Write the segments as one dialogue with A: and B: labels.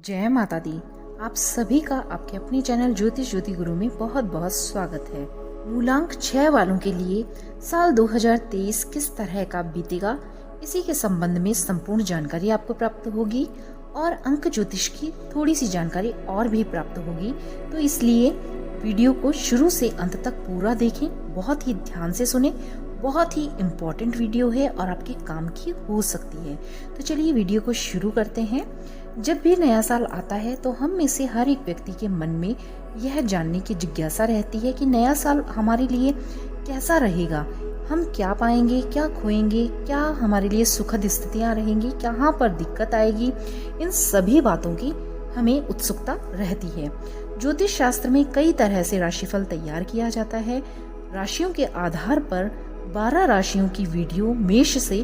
A: जय माता दी। आप सभी का आपके अपने चैनल ज्योतिष ज्योति गुरु में बहुत बहुत स्वागत है। मूलांक 6 वालों के लिए साल 2023 किस तरह का बीतेगा, इसी के संबंध में संपूर्ण जानकारी आपको प्राप्त होगी और अंक ज्योतिष की थोड़ी सी जानकारी और भी प्राप्त होगी। तो इसलिए वीडियो को शुरू से अंत तक पूरा देखें, बहुत ही ध्यान से सुने। बहुत ही इम्पोर्टेंट वीडियो है और आपके काम की हो सकती है। तो चलिए वीडियो को शुरू करते हैं। जब भी नया साल आता है तो हम में से हर एक व्यक्ति के मन में यह जानने की जिज्ञासा रहती है कि नया साल हमारे लिए कैसा रहेगा, हम क्या पाएंगे, क्या खोएंगे, क्या हमारे लिए सुखद स्थितियां रहेंगी, कहाँ पर दिक्कत आएगी। इन सभी बातों की हमें उत्सुकता रहती है। ज्योतिष शास्त्र में कई तरह से राशिफल तैयार किया जाता है। राशियों के आधार पर 12 राशियों की वीडियो मेष से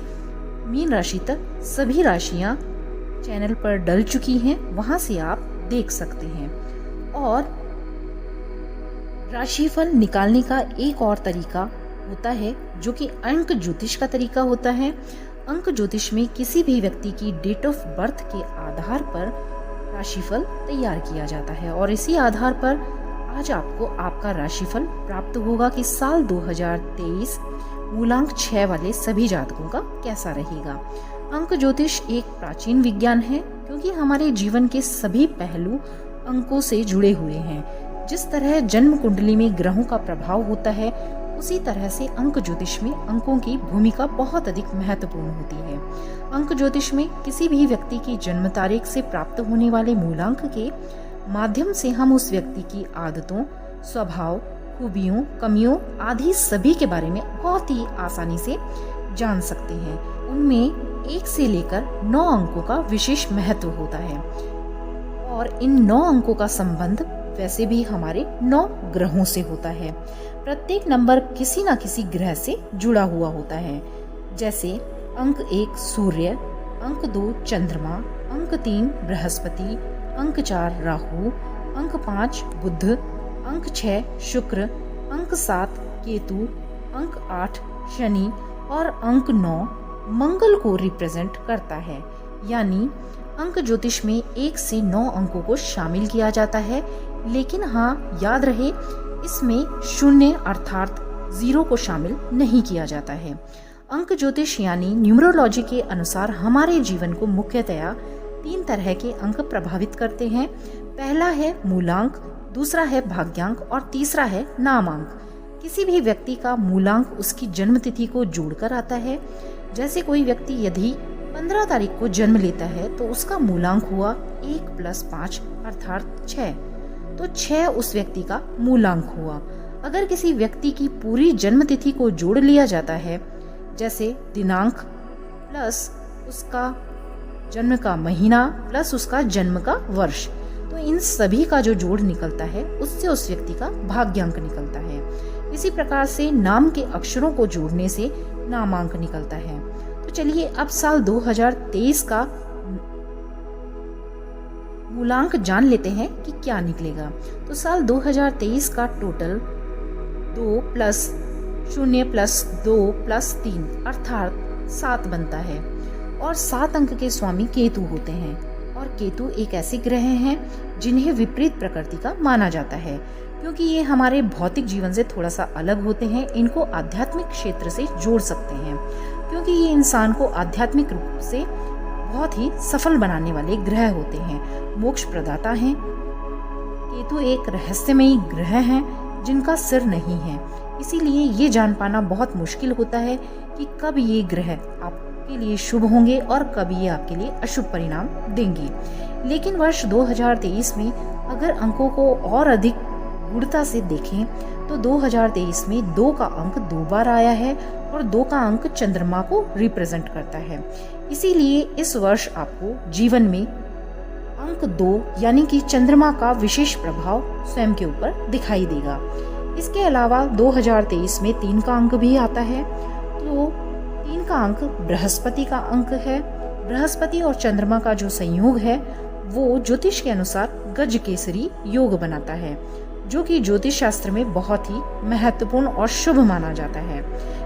A: मीन राशि तक सभी राशियां चैनल पर डल चुकी हैं, वहां से आप देख सकते हैं। और राशिफल निकालने का एक और तरीका होता है जो कि अंक ज्योतिष का तरीका होता है। अंक ज्योतिष में किसी भी व्यक्ति की डेट ऑफ बर्थ के आधार पर राशिफल तैयार किया जाता है और इसी आधार पर आज आपको आपका राशिफल प्राप्त होगा कि साल 2023 मूलांक 6 वाले सभी जातकों का कैसा रहेगा। अंक ज्योतिष एक प्राचीन विज्ञान है क्योंकि हमारे जीवन के सभी पहलू अंकों से जुड़े हुए हैं। जिस तरह जन्म कुंडली में ग्रहों का प्रभाव होता है, उसी तरह से अंक ज्योतिष में अंकों की भूमिका बहुत अधिक महत्वपूर्ण होती है। अंक ज्योतिष में किसी भी व्यक्ति की जन्म तारीख से प्राप्त होने वाले मूलांक के माध्यम से हम उस व्यक्ति की आदतों, स्वभाव, खूबियों, कमियों आदि सभी के बारे में बहुत ही आसानी से जान सकते हैं। उनमें 1 से लेकर 9 अंकों का विशेष महत्व होता है और इन 9 अंकों का संबंध वैसे भी हमारे 9 ग्रहों से होता है। प्रत्येक नंबर किसी न किसी ग्रह से जुड़ा हुआ होता है। जैसे अंक 1 सूर्य, अंक 2 चंद्रमा, अंक 3 बृहस्पति, अंक 4 राहु, अंक 5 बुध, अंक 6 शुक्र, अंक 7 केतु, अंक 8 शनि और अंक 9 मंगल को रिप्रेजेंट करता है। यानी अंक ज्योतिष में 1 से 9 अंकों को शामिल किया जाता है, लेकिन हाँ याद रहे इसमें शून्य अर्थात 0 को शामिल नहीं किया जाता है। अंक ज्योतिष यानी न्यूमरोलॉजी के अनुसार हमारे जीवन को मुख्यतया 3 तरह के अंक प्रभावित करते हैं। पहला है मूलांक, दूसरा है भाग्यांक और तीसरा है नामांक। किसी भी व्यक्ति का मूलांक उसकी जन्म तिथि को जोड़कर आता है। जैसे कोई व्यक्ति यदि 15 तारीख को जन्म लेता है तो उसका मूलांक हुआ 1 + 5 अर्थात 6, तो 6 उस व्यक्ति का मूलांक हुआ। अगर किसी व्यक्ति की पूरी जन्म तिथि को जोड़ लिया जाता है, जैसे दिनांक प्लस उसका जन्म का महीना प्लस उसका जन्म का वर्ष, तो इन सभी का जो जोड़ निकलता है उससे उस व्यक्ति का भाग्यांक निकलता है। इसी प्रकार से नाम के अक्षरों को जोड़ने से नामांक निकलता है। तो चलिए अब साल 2023 का मूलांक जान लेते हैं कि क्या निकलेगा। तो साल 2023 का टोटल 2 + 0 + 2 + 3 अर्थात 7 बनता है और 7 अंक के स्वामी केतु होते हैं। और केतु एक ऐसे ग्रह हैं जिन्हें विपरीत प्रकृति का माना जाता है क्योंकि ये हमारे भौतिक जीवन से थोड़ा सा अलग होते हैं। इनको आध्यात्मिक क्षेत्र से जोड़ सकते हैं क्योंकि ये इंसान को आध्यात्मिक रूप से बहुत ही सफल बनाने वाले ग्रह होते हैं, मोक्ष प्रदाता हैं। केतु एक रहस्यमयी ग्रह हैं जिनका सिर नहीं है, इसीलिए ये जान पाना बहुत मुश्किल होता है कि कब ये ग्रह आपके लिए शुभ होंगे और कब ये आपके लिए अशुभ परिणाम देंगे। लेकिन वर्ष 2023 में अगर अंकों को और अधिक गूढ़ता से देखें तो 2023 में 2 का अंक 2 बार आया है और 2 का अंक चंद्रमा को रिप्रेजेंट करता है। इसीलिए इस वर्ष आपको जीवन में अंक 2 यानी कि चंद्रमा का विशेष प्रभाव स्वयं के ऊपर दिखाई देगा। इसके अलावा 2023 में 3 का अंक भी आता है। तो 3 का अंक बृहस्पति का अंक है। बृहस्पति और चंद्रमा का जो संयोग है वो ज्योतिष के अनुसार गज केसरी योग बनाता है, जो कि ज्योतिष शास्त्र में बहुत ही महत्वपूर्ण और शुभ माना जाता है।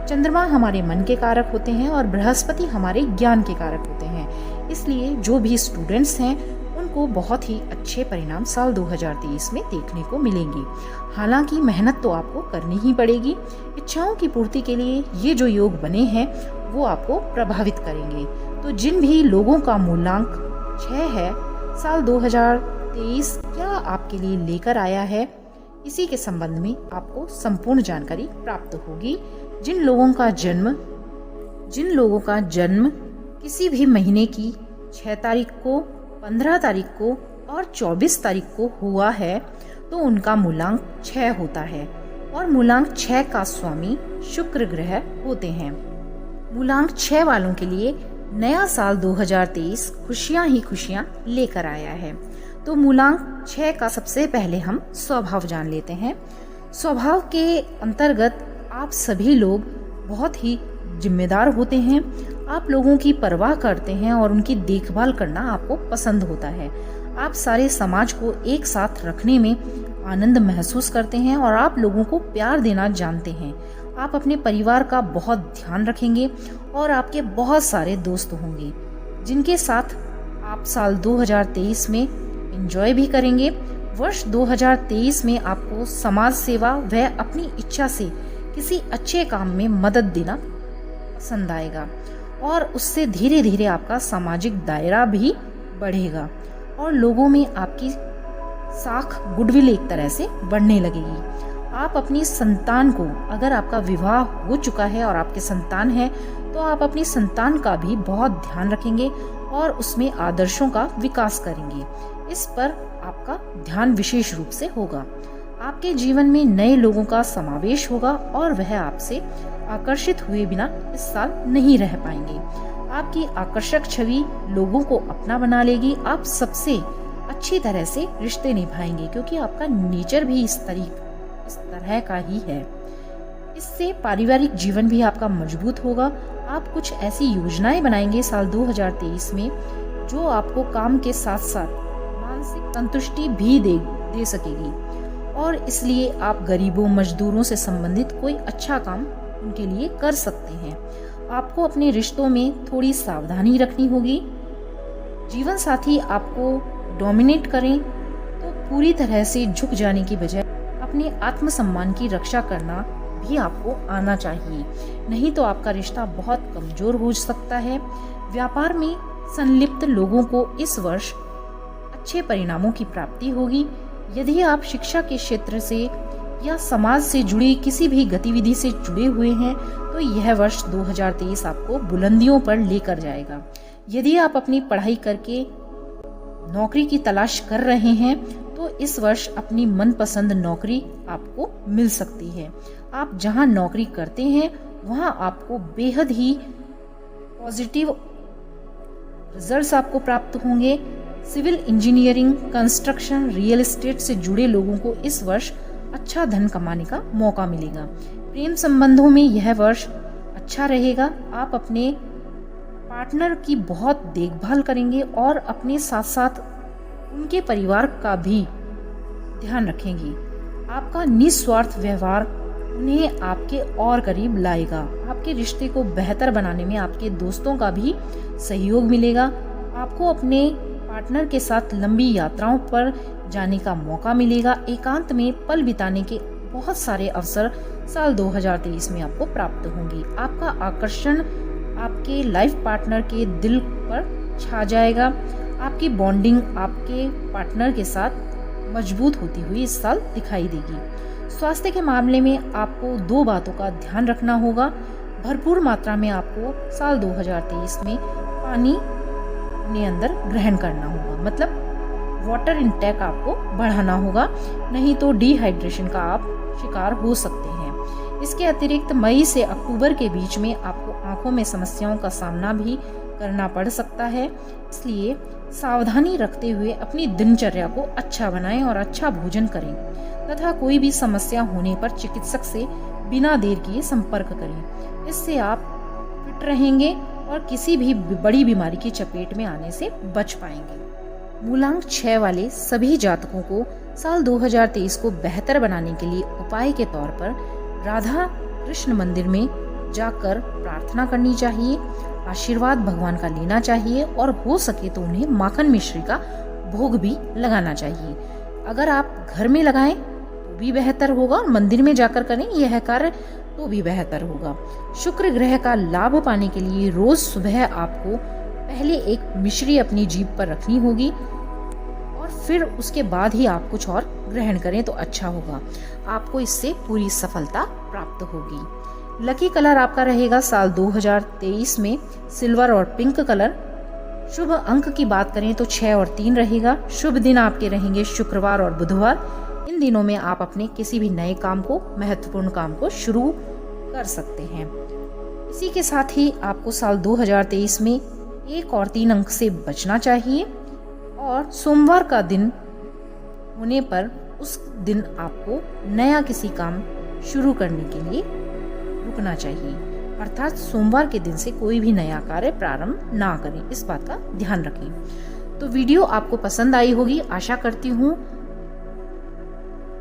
A: चंद्रमा हमारे मन के कारक होते हैं और बृहस्पति हमारे ज्ञान के कारक होते हैं। इसलिए जो भी स्टूडेंट्स हैं उन को बहुत ही अच्छे परिणाम साल 2023 में देखने को मिलेंगे। हालांकि मेहनत तो आपको करनी ही पड़ेगी। इच्छाओं की पूर्ति के लिए ये जो योग बने हैं वो आपको प्रभावित करेंगे। तो जिन भी लोगों का मूलांक 6 है, साल 2023 क्या आपके लिए लेकर आया है, इसी के संबंध में आपको संपूर्ण जानकारी प्राप्त होगी। जिन लोगों का जन्म किसी भी महीने की 6 तारीख को, 15 तारीख को और 24 तारीख को हुआ है तो उनका मूलांक 6 होता है और मूलांक 6 का स्वामी शुक्र ग्रह होते हैं। मूलांक 6 वालों के लिए नया साल 2023 खुशियां ही खुशियां लेकर आया है। तो मूलांक 6 का सबसे पहले हम स्वभाव जान लेते हैं। स्वभाव के अंतर्गत आप सभी लोग बहुत ही जिम्मेदार होते हैं। आप लोगों की परवाह करते हैं और उनकी देखभाल करना आपको पसंद होता है। आप सारे समाज को एक साथ रखने में आनंद महसूस करते हैं और आप लोगों को प्यार देना जानते हैं। आप अपने परिवार का बहुत ध्यान रखेंगे और आपके बहुत सारे दोस्त होंगे जिनके साथ आप साल 2023 में एंजॉय भी करेंगे। वर्ष 2023 में आपको समाज सेवा व अपनी इच्छा से किसी अच्छे काम में मदद देना पसंद आएगा और उससे धीरे धीरे आपका सामाजिक दायरा भी बढ़ेगा और लोगों में आपकी साख गुडविल एक तरह से बढ़ने लगेगी। आप अपनी संतान को, अगर आपका विवाह हो चुका है और आपके संतान है, तो आप अपनी संतान का भी बहुत ध्यान रखेंगे और उसमें आदर्शों का विकास करेंगे। इस पर आपका ध्यान विशेष रूप से होगा। आपके जीवन में नए लोगों का समावेश होगा और वह आपसे आकर्षित हुए बिना इस साल नहीं रह पाएंगे। आपकी आकर्षक छवि लोगों को अपना बना लेगी। आप सबसे अच्छी तरह से रिश्ते निभाएंगे क्योंकि आपका नेचर भी इस तरह का ही है। इससे पारिवारिक जीवन भी आपका मजबूत होगा। आप कुछ ऐसी योजनाएं बनाएंगे साल 2023 में जो आपको काम के साथ साथ मानसिक संतुष्टि भी दे सकेगी और इसलिए आप गरीबों, मजदूरों से संबंधित कोई अच्छा काम उनके लिए कर सकते हैं। आपको अपने रिश्तों में थोड़ी सावधानी रखनी होगी। जीवन साथी आपको डोमिनेट करें तो पूरी तरह से झुक जाने की बजाय अपने आत्मसम्मान की रक्षा करना भी आपको आना चाहिए, नहीं तो आपका रिश्ता बहुत कमजोर हो सकता है। व्यापार में संलिप्त लोगों को इस वर्ष अच्छे परिणामों की प्राप्ति होगी। यदि आप शिक्षा के क्षेत्र से या समाज से जुड़ी किसी भी गतिविधि से जुड़े हुए हैं तो यह वर्ष 2023 आपको बुलंदियों पर लेकर जाएगा। यदि आप अपनी पढ़ाई करके नौकरी की तलाश कर रहे हैं तो इस वर्ष अपनी मनपसंद नौकरी आपको मिल सकती है। आप जहां नौकरी करते हैं वहां आपको बेहद ही पॉजिटिव रिजल्ट्स आपको प्राप्त होंगे। Civil engineering, construction, real estate से जुड़े लोगों को इस वर्ष अच्छा धन कमाने का मौका मिलेगा। प्रेम संबंधों में यह वर्ष अच्छा रहेगा। आप अपने पार्टनर की बहुत देखभाल करेंगे और अपने साथ साथ उनके परिवार का भी ध्यान रखेंगे। आपका निस्वार्थ व्यवहार उन्हें आपके और करीब लाएगा। आपके रिश्ते को बेहतर बनाने में आपके दोस्तों का भी सहयोग मिलेगा। आपको अपने पार्टनर के साथ लंबी यात्राओं पर जाने का मौका मिलेगा। एकांत में पल बिताने के बहुत सारे अवसर साल 2023 में आपको प्राप्त होंगे। आपका आकर्षण आपके लाइफ पार्टनर के दिल पर छा जाएगा। आपकी बॉन्डिंग आपके पार्टनर के साथ मजबूत होती हुई इस साल दिखाई देगी। स्वास्थ्य के मामले में आपको 2 बातों का ध्यान रखना होगा। भरपूर मात्रा में आपको साल 2023 में पानी अपने अंदर ग्रहण करना होगा, मतलब वाटर इंटेक आपको बढ़ाना होगा, नहीं तो डिहाइड्रेशन का आप शिकार हो सकते हैं। इसके अतिरिक्त मई से अक्टूबर के बीच में आपको आंखों में समस्याओं का सामना भी करना पड़ सकता है। इसलिए सावधानी रखते हुए अपनी दिनचर्या को अच्छा बनाएं और अच्छा भोजन करें तथा कोई भी समस्या होने पर चिकित्सक से बिना देर किए संपर्क करें। इससे आप फिट रहेंगे और किसी भी बड़ी बीमारी की चपेट में आने से बच पाएंगे। मूलांक 6 वाले सभी जातकों को साल 2023 को बेहतर बनाने के लिए उपाय के तौर पर राधा कृष्ण मंदिर में जाकर प्रार्थना करनी चाहिए, आशीर्वाद भगवान का लेना चाहिए और हो सके तो उन्हें माखन मिश्री का भोग भी लगाना चाहिए। अगर आप घर में लगाएं तो भी बेहतर होगा और मंदिर में जाकर करें यह कार्य तो भी बेहतर होगा। शुक्र ग्रह का लाभ पाने के लिए रोज सुबह आपको पहले एक मिश्री अपनी जीभ पर रखनी होगी और फिर उसके बाद ही आप कुछ और ग्रहण करें तो अच्छा होगा। आपको इससे पूरी सफलता प्राप्त होगी। लकी कलर आपका रहेगा साल 2023 में सिल्वर और पिंक कलर। शुभ अंक की बात करें तो 6 और 3 रहेगा। शुभ दिन आपके रहेंगे शुक्रवार और बुधवार। इन दिनों में आप अपने किसी भी नए काम को, महत्वपूर्ण काम को शुरू कर सकते हैं। इसी के साथ ही आपको साल 2023 में 1 और 3 अंक से बचना चाहिए और सोमवार का दिन होने पर उस दिन आपको नया किसी काम शुरू करने के लिए रुकना चाहिए, अर्थात सोमवार के दिन से कोई भी नया कार्य प्रारंभ ना करें, इस बात का ध्यान रखें। तो वीडियो आपको पसंद आई होगी, आशा करती हूँ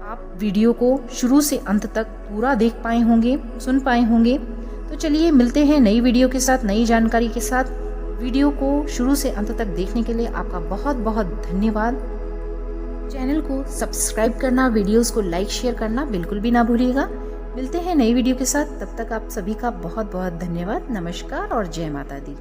A: आप वीडियो को शुरू से अंत तक पूरा देख पाए होंगे, सुन पाए होंगे। तो चलिए मिलते हैं नई वीडियो के साथ, नई जानकारी के साथ। वीडियो को शुरू से अंत तक देखने के लिए आपका बहुत बहुत धन्यवाद। चैनल को सब्सक्राइब करना, वीडियोस को लाइक शेयर करना बिल्कुल भी ना भूलिएगा। मिलते हैं नई वीडियो के साथ, तब तक आप सभी का बहुत बहुत धन्यवाद। नमस्कार और जय माता दी।